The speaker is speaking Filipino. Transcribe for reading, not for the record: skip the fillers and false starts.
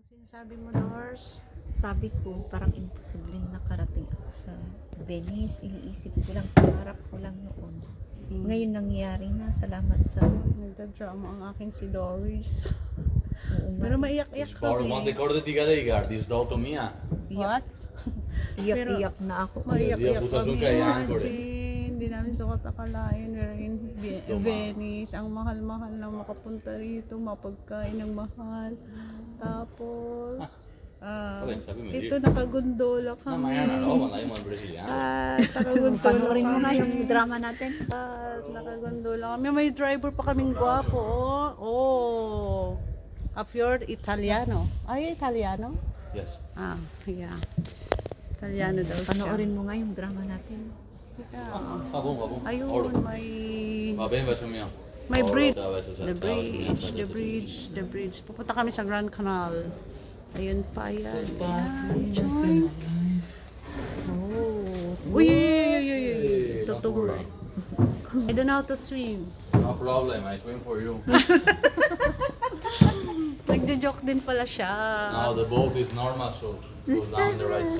Sinasabi mo, Lors? Sabi ko, parang imposible na nakarating ako sa Venice. Iniisip ko lang, pangarap ko lang noon. Ngayon nangyari na, salamat sa... Nagda-drama ang aking si Doris. Oo nga. Pero maiyak-iyak kami. Quando ricordati che lei guardi mia. What? Iyak-iyak na ako. Maiyak-iyak Buta kami. kay Anchor, eh. Imagine, hindi namin sukat akalain. We're in Venice. Ang mahal-mahal na makapunta rito. Mapagkain ng mahal. Tapos... Vabbè, sabi mo, ito nakagondola No, kami. ma è una roba, ma io sono brasiliano. Nakagondola Panoorin mo nga kami. yung drama natin. Nakagondola kami. May driver pa kaming gwapo. Oh. A pure Italiano. Are you Italiano? Yes. Yeah. Italiano daw siya. Panoorin mo nga yung drama natin. Yeah. Va buon. Ayun, Oro. may... Va bene, faccio mio. May Oro, bridge. ciao, ciao, ciao, The ciao, bridge, ciao, the ciao, bridge, ciao. the bridge. Pupunta kami sa Grand Canal. Ayun pa yan. Just in my life. Oh. Uy, Hey, don't Tutungo. worry. I don't know how to swim. No problem, I swim for you. Nagjo-joke din pala siya. No, the boat is normal, so it goes down in the right side.